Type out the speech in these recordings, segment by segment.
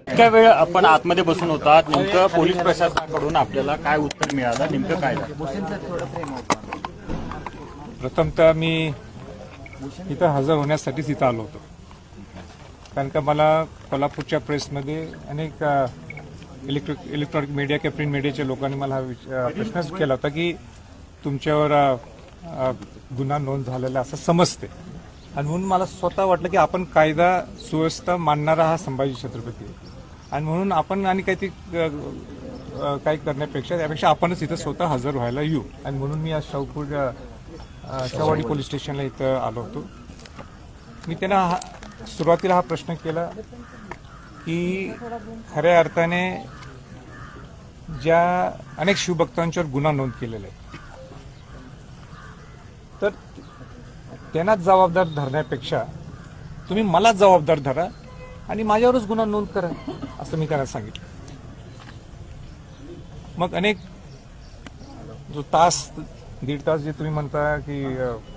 इतक्या वेळ आपण आतमध्ये बसून होता, नेमकं पोलीस प्रशासनाकडून आपल्याला काय उत्तर मिळालं, नेमकं काय झालं? प्रथमतः मी इथं हजर होण्यासाठीच इथं आलो होतो, कारण का मला कोल्हापूरच्या प्रेसमध्ये अनेक इलेक्ट्रॉनिक मीडिया किंवा प्रिंट मीडियाच्या लोकांनी मला प्रश्नच केला होता की तुमच्यावर गुन्हा नोंद झालेला असं समजते, आणि म्हणून मला स्वतः वाटलं की आपण कायदा सुव्यवस्था मानणारा हा संभाजी छत्रपती आहे, आणि म्हणून आपण आणि काही काही करण्यापेक्षा त्यापेक्षा आपणच इथं स्वतः हजर व्हायला येऊ, आणि म्हणून मी आज शाहूवाडी पोलीस स्टेशनला इथं आलो होतो. मी त्यांना सुरुवातीला हा प्रश्न केला की खऱ्या अर्थाने ज्या अनेक शिवभक्तांच्यावर गुन्हा नोंद केलेला आहे, तर त्यांना जबाबदार धरण्यापेक्षा तुम्ही मला जबाबदार धरा आणि माझ्यावरच गुन्हा नोंद करा, असं मी त्यांना सांगितलं. मग अनेक जो तास दीड तास जे तुम्ही म्हणता की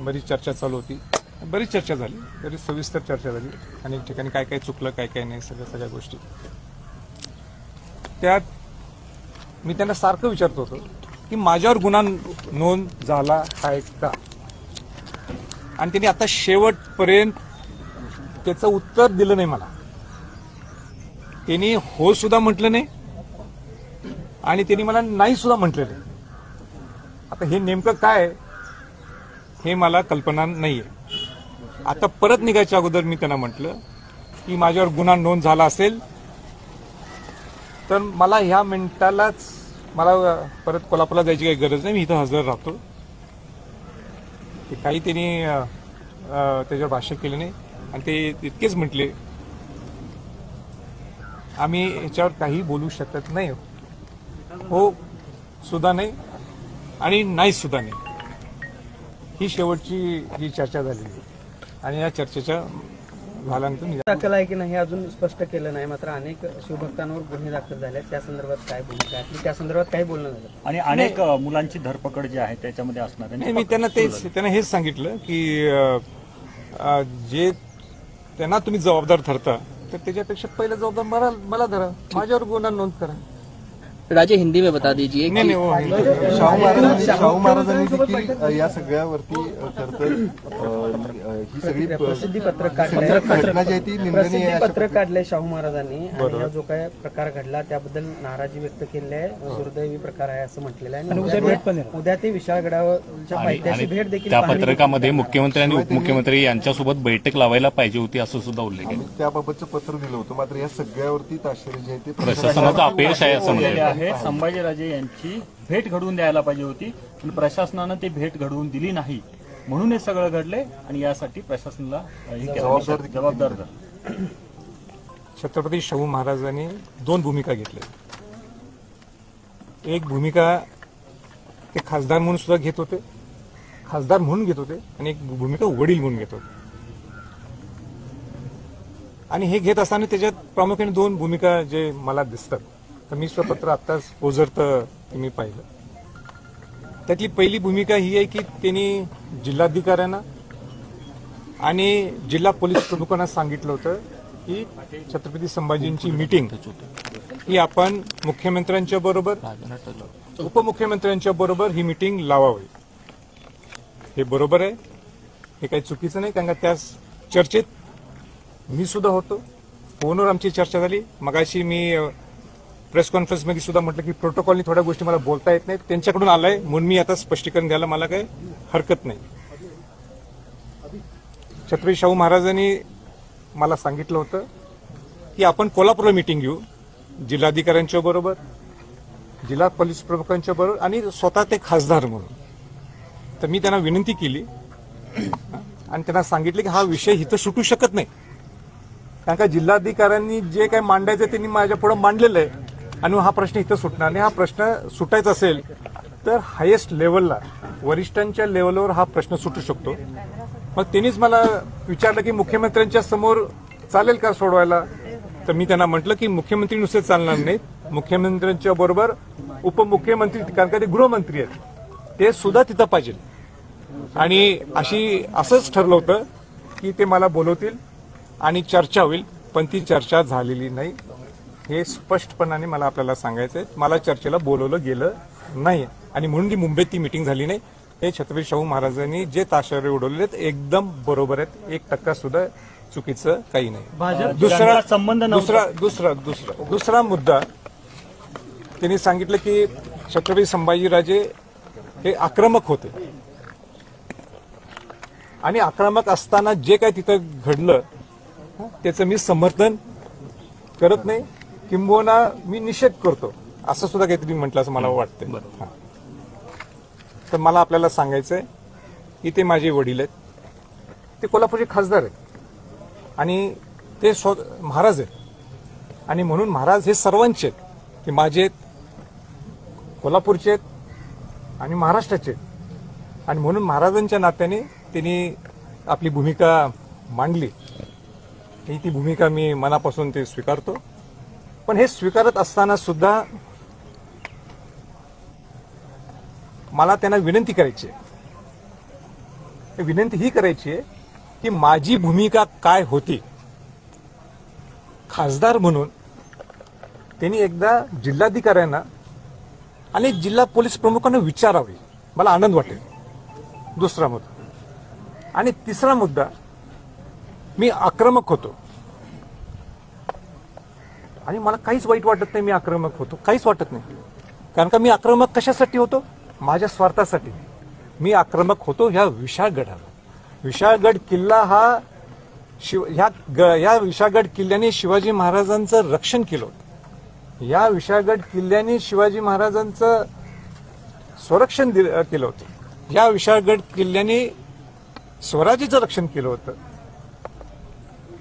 बरीच चर्चा चालू होती, बरीच चर्चा झाली, बरीच सविस्तर चर्चा झाली, अनेक ठिकाणी काय काय चुकलं काय काय नाही सगळ्या गोष्टी. त्यात मी त्यांना सारखं विचारतो होतो की माझ्यावर गुन्हा नोंद झाला आहे का, आणि त्यांनी आता शेवटपर्यंत त्याचं उत्तर दिलं नाही मला. त्यांनी हो सुद्धा म्हटलं नाही आणि त्यांनी मला नाही सुद्धा म्हटलेलं नाही. आता हे नेमकं काय हे मला कल्पना नाहीये. आता परत निघायच्या अगोदर मी त्यांना म्हटलं की माझ्यावर गुन्हा नोंद झाला असेल तर मला ह्या मिनिटालाच मला परत कोल्हापूरला जायची काही गरज नाही, मी इथं हजर राहतो. ते काही त्यांनी त्याच्यावर भाष्य केले नाही, आणि ते इतकेच म्हटले आम्ही याच्यावर काही बोलू शकत नाही, हो सुद्धा नाही आणि नाही सुद्धा नाही. ही शेवटची जी चर्चा झाली, आणि या चर्चेच्या झाल्यानंतर दाखल आहे की नाही हे अजून स्पष्ट केलं नाही. मात्र अनेक शिवभक्तांवर गुन्हे दाखल झाले, त्या संदर्भात काय भूमिका आहे, त्या संदर्भात काही बोलणं झालं, आणि अनेक मुलांची धरपकड जी आहे त्याच्यामध्ये असणार आहे. मी त्यांना हेच सांगितलं की जे त्यांना तुम्ही जबाबदार ठरता तर त्याच्यापेक्षा पहिलं जबाबदार मला धरा, माझ्यावर गुन्हा नोंद करा. राजे हिंदी में बता दीजिए. शाहू महाराजांनी देखील या सगळ्यावरती ही सगळी प्रसिद्धी पत्रक काढलंय शाहू महाराजांनी, आणि हा जो काय प्रकार घडला त्याबद्दल नाराजी व्यक्त केली आहे, दुर्दैवी प्रकार आहे असं म्हटलेलं आहे, आणि उद्या ते विशाळगडावरच्या पायथ्याची भेट देखील. त्या पत्रकामध्ये मुख्यमंत्री आणि उपमुख्यमंत्री यांच्यासोबत बैठक लावायला पाहिजे होती असं सुद्धा उल्लेख आहे. त्याबाबतचं पत्र दिलं होतं, मात्र या सगळ्यावरती ताशेरे जे आहे ते प्रशासनाचं अपयश आहे असं म्हटलं. संभाजीराजे यांची भेट घडवून द्यायला पाहिजे होती, पण प्रशासनानं ती भेट घडवून दिली नाही, म्हणून हे सगळं घडलंय, आणि यासाठी प्रशासनाला जबाबदार धर. छत्रपती शाहू महाराजांनी दोन भूमिका घेतल्या. एक भूमिका ते खासदार म्हणून सुद्धा घेत होते, खासदार म्हणून घेत होते, आणि एक भूमिका वडील म्हणून घेत होते. आणि हे घेत असताना त्याच्यात प्रामुख्याने दोन भूमिका जे मला दिसतात, तर मी स्वपत्र आत्ताच ओझरतं मी पाहिलं. त्यातली पहिली भूमिका ही आहे की त्यांनी जिल्हाधिकाऱ्यांना आणि जिल्हा पोलीस प्रमुखांना सांगितलं होतं की छत्रपती संभाजींची मीटिंग ही आपण मुख्यमंत्र्यांच्या बरोबर उपमुख्यमंत्र्यांच्या बरोबर ही मीटिंग लावावी. हे बरोबर आहे, हे काही चुकीचं नाही, कारण का त्या चर्चेत मी सुद्धा होतो, फोनवर आमची चर्चा झाली. मगाशी मी प्रेस कॉन्फरन्समध्ये सुद्धा म्हटलं की प्रोटोकॉलनी थोड्या गोष्टी मला बोलता येत नाहीत, त्यांच्याकडून आलाय म्हणून मी आता स्पष्टीकरण द्यायला मला काही हरकत नाही. छत्रपती शाहू महाराजांनी मला सांगितलं होतं की आपण कोल्हापूरला मीटिंग घेऊ, जिल्हाधिकाऱ्यांच्या बरोबर, जिल्हा पोलीस प्रमुखांच्या बरोबर, आणि स्वतः ते खासदार म्हणून. तर मी त्यांना विनंती केली आणि त्यांना सांगितलं की हा विषय इथं सुटू शकत नाही, कारण का जिल्हाधिकाऱ्यांनी जे काही मांडायचं त्यांनी माझ्या पुढे मांडलेलं आहे, आणि हा प्रश्न इथं सुटणार नाही. हा प्रश्न सुटायचा असेल तर हायेस्ट लेवलला, वरिष्ठांच्या लेवलवर हा प्रश्न सुटू शकतो. मग त्यांनीच मला विचारलं की मुख्यमंत्र्यांच्या समोर चालेल का सोडवायला. तर मी त्यांना म्हटलं की मुख्यमंत्री नुसते चालणार नाहीत, मुख्यमंत्र्यांच्या बरोबर उपमुख्यमंत्री, कारण का ते गृहमंत्री आहेत, ते सुद्धा तिथं पाहिजे. आणि असंच ठरलं होतं की ते मला बोलवतील आणि चर्चा होईल, पण ती चर्चा झालेली नाही. हे स्पष्टपणाने मला आपल्याला सांगायचंय. मला चर्चेला बोलवलं गेलं नाही आणि म्हणून ती मुंबईत ती मिटिंग झाली नाही. हे छत्रपती शाहू महाराजांनी जे ताशेरे उडवले आहेत एकदम बरोबर आहेत, 1% सुद्धा चुकीचं काही नाही. दुसरा मुद्दा त्यांनी सांगितलं की छत्रपती संभाजीराजे हे आक्रमक होते आणि आक्रमक असताना जे काय तिथं घडलं त्याचं मी समर्थन करत नाही, किंबहुना मी निषेध करतो, असं सुद्धा काहीतरी म्हटलं असं मला वाटतं. तर मला आपल्याला सांगायचंय की ते माझे वडील आहेत, ते कोल्हापूरचे खासदार आहेत आणि ते महाराज आहेत आणि म्हणून महाराज हे सर्वांचे आहेत. ते माझे आहेत, कोल्हापूरचे आहेत आणि महाराष्ट्राचे आहेत आणि म्हणून महाराजांच्या नात्याने त्यांनी आपली भूमिका मांडली. ती भूमिका मी मनापासून ते स्वीकारतो. पण हे स्वीकारत असताना सुद्धा मला त्यांना विनंती करायची आहे. विनंती ही करायची आहे की माझी भूमिका काय होती खासदार म्हणून त्यांनी एकदा जिल्हाधिकाऱ्यांना आणि जिल्हा पोलीस प्रमुखांना विचारावे, मला आनंद वाटेल. दुसरा मुद्दा. आणि तिसरा मुद्दा, मी आक्रमक होतो आणि मला काहीच वाईट वाटत नाही. मी आक्रमक होतो, काहीच वाटत नाही. कारण का मी आक्रमक कशासाठी होतो? माझ्या स्वार्थासाठी मी आक्रमक होतो. ह्या विशाळगडावर, विशाळगड किल्ला हा या विशाळगड किल्ल्याने शिवाजी महाराजांचं रक्षण केलं होतं. या विशाळगड किल्ल्याने शिवाजी महाराजांचं संरक्षण केलं होतं. या विशाळगड किल्ल्याने स्वराज्याचं रक्षण केलं होतं.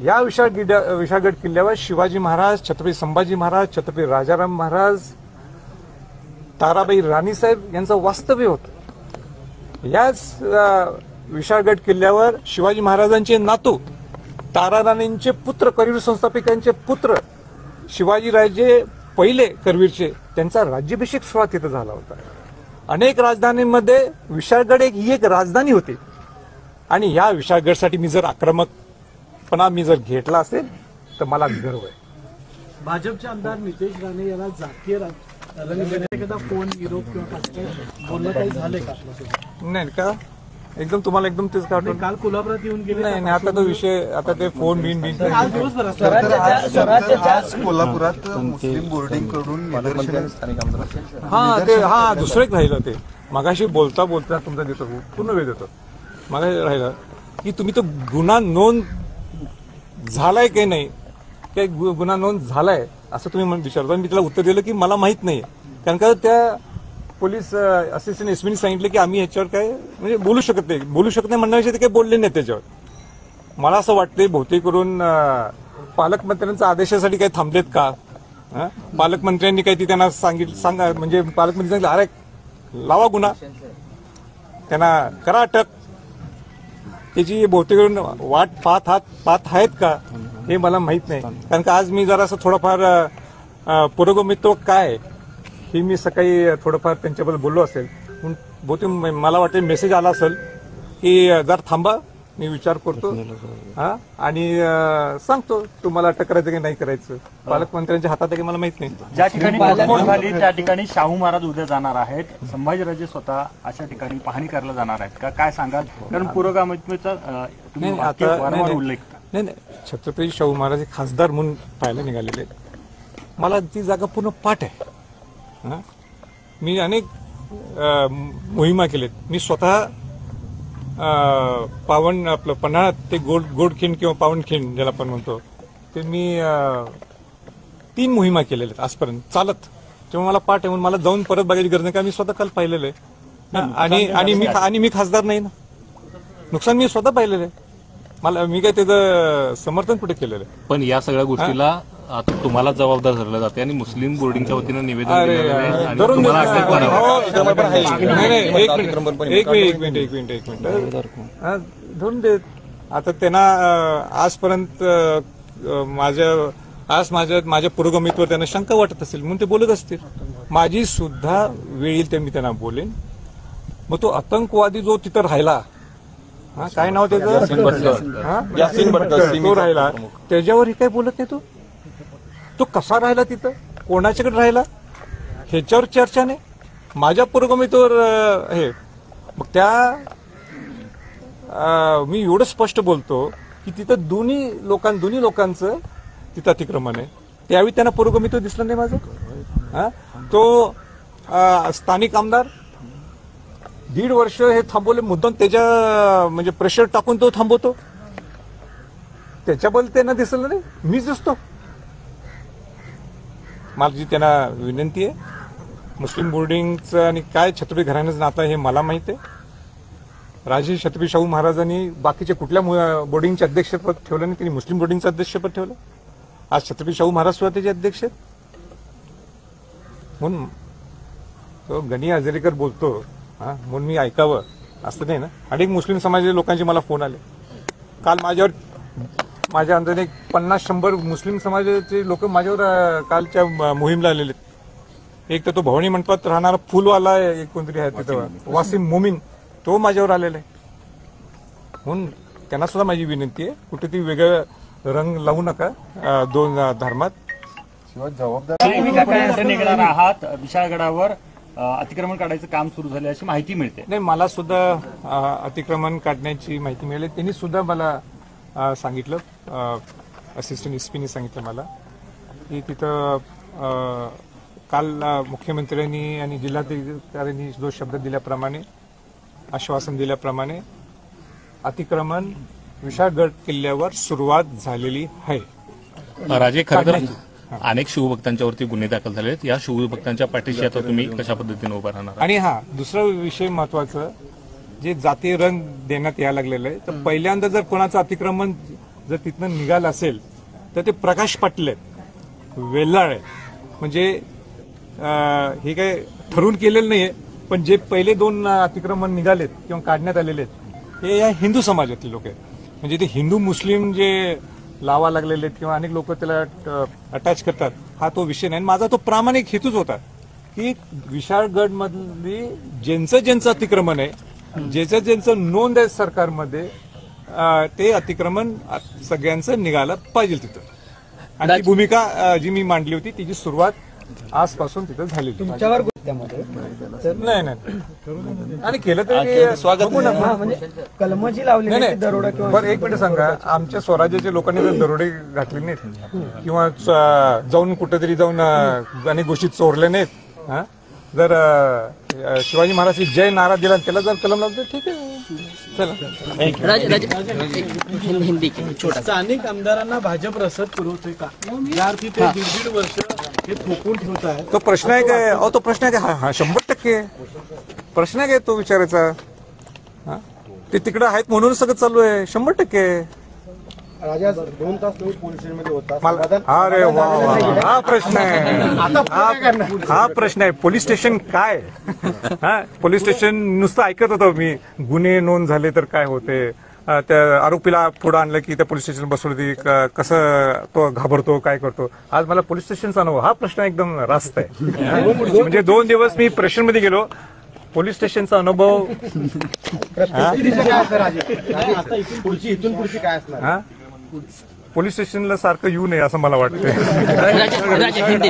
या विशाळगड किल्ल्यावर शिवाजी महाराज, छत्रपती संभाजी महाराज, छत्रपती राजाराम महाराज, ताराबाई राणीसाहेब यांचं वास्तव्य होतं. याच विशाळगड किल्ल्यावर शिवाजी महाराजांचे नातू, ताराराणींचे पुत्र, करवीर संस्थापिकांचे पुत्र शिवाजीराजे पहिले करवीरचे, त्यांचा राज्याभिषेक सोहळा तिथं झाला होता. अनेक राजधानीमध्ये विशाळगड ही एक राजधानी होती आणि या विशाळगडसाठी मी जर आक्रमकपणा घेतला असेल तर मला गर्व आहे. भाजपचे आमदार नितेश राणे यांना जातीय एखादा फोन, युरोप किंवा बोलणं काही झालंय का? नाही का, एकदम तुम्हाला एकदम तेच का वाटतं? काल कोल्हापुरात येऊन गेले. नाही, आता तो विषय, आता ते फोन बिन आज दिवसभरात आज कोल्हापुरात मुस्लिम बोर्डिंग कडून दुसरं एक राहिलं. ते मगाशी बोलता तुमचा देतो, पूर्ण वेळ देतो. मगाशी राहिलं की तुम्ही तो गुन्हा नोंद झालाय की नाही, काय गुन्हा नोंद झालाय असं तुम्ही विचारता. मी त्याला उत्तर दिलं की मला माहित नाही, कारण का त्या पोलीस असिस्टंट एसपीने सांगितलं की आम्ही ह्याच्यावर काय बोलू शकत नाही म्हणण्याविषयी ते काही बोलले नाही त्याच्यावर. मला असं वाटतंय बहुतेक करून पालकमंत्र्यांच्या आदेशासाठी काही थांबलेत का? पालकमंत्र्यांनी काही ती त्यांना म्हणजे पालकमंत्री सांगितलं अरे लावा गुन्हा, त्यांना करा अटक. त्याची बहुतेक करून वाट पाहत आहेत का हे मला माहित नाही. कारण का आज मी जरा असं थोडंफार पुरोगमित्व काय हे मी सकाळी थोडंफार त्यांच्याबद्दल बोललो असेल. बहुतेक मला वाटतं मेसेज आला असेल की जर थांबा, मी विचार करतो आणि सांगतो तुम्हाला अटक करायचं की नाही करायचं. पालकमंत्र्यांच्या हातात आहे की मला माहित नाही. ज्या ठिकाणी तोडफोड झाली त्या ठिकाणी शाहू महाराज उद्या जाणार आहेत, संभाजीराजे स्वतः अशा ठिकाणी पाहणी करायला जाणार आहेत का, काय सांगाल? कारण पुरोगामित्वाचा तुम्ही वारंवार उल्लेख. नाही, छत्रपती शाहू महाराज हे खासदार म्हणून पाहायला निघालेले. मला ती जागा पूर्ण पाठ आहे. मी अनेक मोहिमा केलेत. मी स्वतः आपलं पन्हाळ्यात ते गोडखिंड किंवा पावनखिंड ज्याला आपण म्हणतो ते मी 3 मोहिमा केलेल्या आहेत आजपर्यंत चालत. तेव्हा मला पाठ आहे, म्हणून मला जाऊन परत बघायची गरज नाही, कारण मी स्वतः काल पाहिलेलं आहे. आणि मी खासदार नाही ना, नुकसान मी स्वतः पाहिलेलं आहे. मी काय त्याचं समर्थन कुठे केलेलं आहे. पण या सगळ्या गोष्टीला आता तुम्हाला जबाबदार धरलं जाते आणि मुस्लिम बोर्डिंगच्या वतीनं निवेदन अरे दिलेलं आहे आणि धरून तुम्हाला देतो. अटक करावं. एक मिनिट हा, धरून देत. आता त्यांना आजपर्यंत माझ्या पुरोगमित्वर त्यांना शंका वाटत असेल म्हणून ते बोलत असतील. माझी सुद्धा वेळ येईल ते मी त्यांना बोलेन. मग तो आतंकवादी जो तिथं राहिला, हा, काय नाव त्याचं, यासिन भटकर, तो राहिला, त्याच्यावर ही काय बोलत नाही तो कसा राहिला तिथं, कोणाच्याकडे राहिला, ह्याच्यावर चर्चा नाही. माझ्या पुरोगमित्वर हे मग मी एवढं स्पष्ट बोलतो की तिथं दोन्ही लोकांचं तिथं अतिक्रमण आहे. त्यावेळी त्यांना पुरोगमित्व दिसलं नाही माझं. हा, तो स्थानिक आमदार 1.5 वर्ष हे थांबवले मुद्दाम, त्याच्या म्हणजे प्रेशर टाकून तो थांबवतो. त्याच्याबद्दल त्यांना दिसलं नाही, मीच दिसतो. माझी त्यांना विनंती आहे, मुस्लिम बोर्डिंगचं आणि काय छत्रपती घराण्याचं नातं हे मला माहिती आहे. राजे छत्रपती शाहू महाराजांनी बाकीच्या कुठल्या बोर्डिंगचे अध्यक्षपद ठेवलं नाही, त्यांनी मुस्लिम बोर्डिंगचं अध्यक्षपद ठेवलं. आज छत्रपती शाहू महाराज सुद्धा त्याचे अध्यक्ष आहेत. म्हणून तो गणी हजेरीकर बोलतो, हा, म्हणून मी ऐकावं असं नाही ना. अनेक मुस्लिम समाजाच्या लोकांचे मला फोन आले काल. माझ्या अंदाजे 50-100 मुस्लिम समाजाचे लोक माझ्यावर कालच्या मोहीमला आलेले. एक तर तो भवानी मंडपात राहणारा फुलवाला एक कोणतरी आहे तिथं, वासिम मोमीन, तो माझ्यावर आलेला आहे. म्हणून त्यांना सुद्धा माझी विनंती आहे, कुठेतरी वेगळं रंग लावू नका दोन धर्मात. शिवाय जबाबदार काय निघणार आहात विशाळगडावर अतिक्रमण काढायचं काम सुरू झालं अशी माहिती मिळते. नाही, मला सुद्धा अतिक्रमण काढण्याची माहिती मिळाली. त्यांनी सुद्धा मला सांगितलं, असिस्टंट एसपीने सांगितलं मला की तिथं काल मुख्यमंत्र्यांनी आणि जिल्हाधिकाऱ्यांनी जो शब्द दिल्याप्रमाणे, आश्वासन दिल्याप्रमाणे अतिक्रमण विशाळगड किल्ल्यावर सुरुवात झालेली आहे. राजे, खरं तर अनेक शिवभक्तांच्यावरती गुन्हे दाखल झाले आहेत. या शिवभक्तांच्या पाठीशी आता तुम्ही कशा पद्धतीने उभा राहणार? आणि हा दुसरा विषय महत्वाचा, जे जातीय रंग देण्यात यायला लागलेलं आहे, तर पहिल्यांदा जर कोणाचं अतिक्रमण जर तिथनं निघालं असेल तर ते प्रकाश पाटील आहेत, वेल्लाळ आहे. म्हणजे हे काय ठरवून केलेलं नाहीये, पण जे पहिले 2 अतिक्रमण निघालेत किंवा काढण्यात आलेले आहेत हे या हिंदू समाजातले लोक आहेत. म्हणजे ते हिंदू मुस्लिम जे लावा लागलेले आहेत किंवा अनेक लोक त्याला अटॅच करतात, हा तो विषय नाही. माझा तो प्रामाणिक हेतूच होता की विशाळगडमधली ज्यांचं अतिक्रमण आहे, ज्यांचं नोंद आहे सरकारमध्ये, ते अतिक्रमण सगळ्यांचं निघालं पाहिजे तिथं. आणि ती भूमिका जी मी मांडली होती तिची सुरुवात आजपासून तिथं झाली. तुमच्यावर त्यामध्ये नाही आणि केलं तरी स्वागत म्हणजे कलम जी लावली दरोडा किंवा बरं. एक मिनिट सांगा, आमच्या स्वराज्याच्या लोकांनी जर दरोडे घातले नाहीत किंवा जाऊन कुठेतरी जाऊन अनेक गोष्टी चोरल्या नाहीत, हा, जर शिवाजी महाराज जय नारा दिला त्याला जर कलम लावलं ठीक आहे, चला. हिंदी छोटा स्थानिक आमदारांना भाजप रसद पुरवते का, या अर्थी ते 1.5 वर्ष हे थोपून ठेवत आहे. तो प्रश्न आहे काय? तो प्रश्न आहे काय? हा 100% प्रश्न आहे काय तो विचारायचा. हा, ते तिकडे आहेत म्हणून सगळं चालू आहे. 100% राजा 2 तास तुम्ही पोलीस स्टेशनमध्ये होता. अरे वा, हा प्रश्न आहे. हा प्रश्न आहे. पोलीस स्टेशन काय? हा, पोलीस स्टेशन नुसतं ऐकत होतो मी, गुन्हे नोंद झाले तर काय होते, त्या आरोपीला पुढे आणलं की त्या पोलीस स्टेशन बसवलं, कसं तो घाबरतो, काय करतो. आज मला पोलीस स्टेशनचा अनुभव, हा प्रश्न एकदम रास्त आहे. म्हणजे 2 दिवस मी प्रेशरमध्ये गेलो, पोलीस स्टेशनचा अनुभव. इथून पुढची काय असणार? पोलीस स्टेशनला सारखं येऊ नये असं मला वाटतं. हिंदी